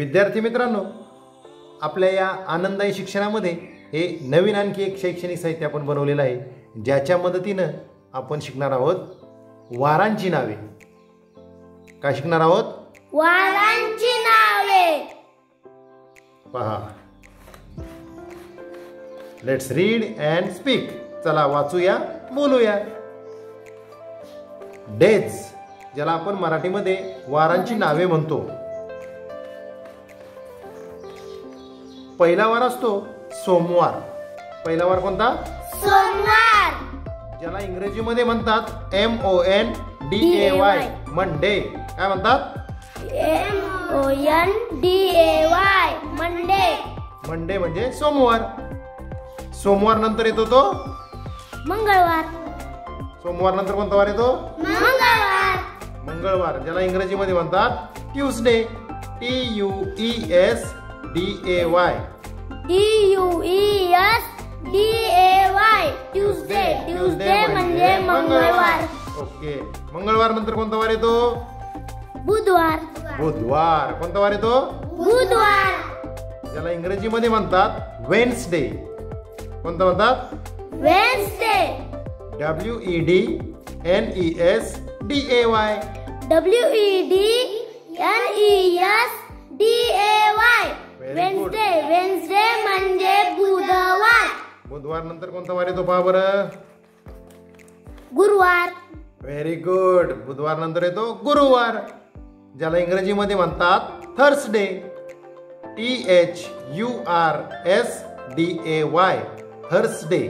विद्यार्थी मित्रांनो, आपल्या या आनंदाई शिक्षणामध्ये हे नवीन आणखी एक शैक्षणिक साहित्य आपण बनवलेलं आहे, ज्याच्या मदतीनं आपण शिकणार आहोत वारांची नावे. काय शिकणार आहोत? वारांची नावे. पहा, लेट्स रीड अँड स्पीक. चला वाचूया, बोलूया. डेज, ज्याला आपण मराठीमध्ये वारांची नावे म्हणतो. पहिला वार असतो सोमवार. पहिला वार कोणता? सोमवार. ज्याला इंग्रजीमध्ये म्हणतात MONDAY, मंडे. काय म्हणतात? MONDAY, Monday. मंडे म्हणजे सोमवार. सोमवार नंतर येतो तो मंगळवार. सोमवार नंतर कोणता वार येतो? मंगळवार. मंगळवार, ज्याला इंग्रजीमध्ये म्हणतात Tuesday. TUESDAY. TUESDAY, Tuesday. Tuesday म्हणजे मंगळवार. ओके. मंगळवार नंतर कोणता वार येतो? बुधवार. बुधवार. कोणता वार येतो? बुधवार. ज्याला इंग्रजीमध्ये म्हणतात वेन्सडे. कोणता म्हणतात? Wednesday. WEDNESDAY. WEDNESDAY, Wednesday. Wednesday म्हणजे बुधवार. बुधवार नंतर कोणता वार येतो पहा बरं? गुरुवार. Very good. बुधवार नंतर येतो गुरुवार, ज्याला इंग्रजीमध्ये म्हणतात Thursday. THURSDAY, Thursday.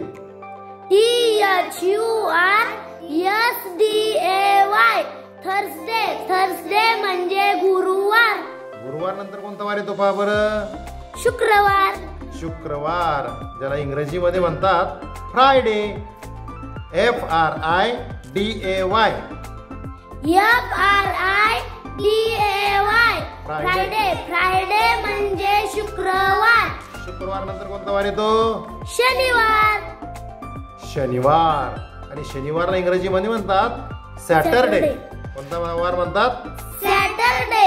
THURSDAY, Thursday. Thursday म्हणजे गुरुवार. गुरुवार नंतर कोणता वार येतो पहा बरं? शुक्रवार. शुक्रवार, ज्याला इंग्रजीमध्ये म्हणतात Friday. FRIDAY. FRIDAY, Friday. Friday म्हणजे शुक्रवार. शुक्रवार नंतर कोणता वार येतो? शनिवार. शनिवार. आणि शनिवारला इंग्रजीमध्ये म्हणतात सॅटरडे. कोणता वार म्हणतात? Saturday.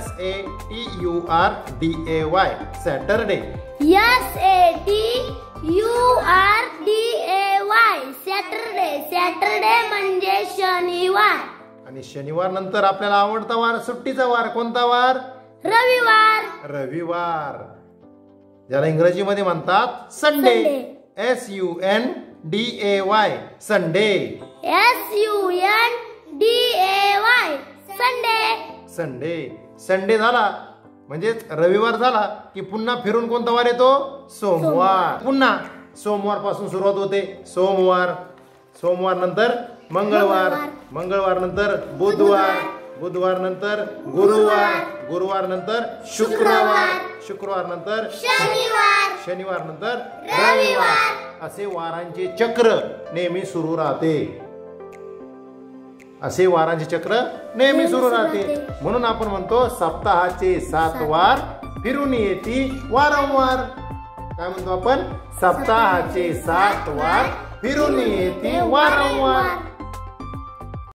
SATURDAY, Saturday. SATURDAY, Saturday. Saturday म्हणजे शनिवार. आणि शनिवार नंतर आपल्याला आवडता वार, सुट्टीचा वार, कोणता वार? रविवार. रविवार, ज्याला इंग्रजीमध्ये म्हणतात Sunday. SUNDAY, Sunday. SUNDAY, Sunday. Sunday. Sunday झाला म्हणजेच रविवार झाला की पुन्हा फिरून कोणता वार येतो? सोमवार. पुन्हा सोमवार पासून सुरुवात होते. सोमवार. सोमवार नंतर मंगळवार. मंगळवार नंतर बुधवार. बुधवार नंतर गुरुवार. गुरुवार नंतर शुक्रवार. शुक्रवार नंतर शनिवार. शनिवार नंतर रविवार. असे वारांचे चक्र नेहमी सुरू राहते. असे वारांचे चक्र नेहमी सुरू राहते. म्हणून आपण म्हणतो सप्ताहाचे 7 वार फिरून येती वारंवार. काय म्हणतो आपण? सप्ताहाचे 7 वार फिरून येती वारंवार.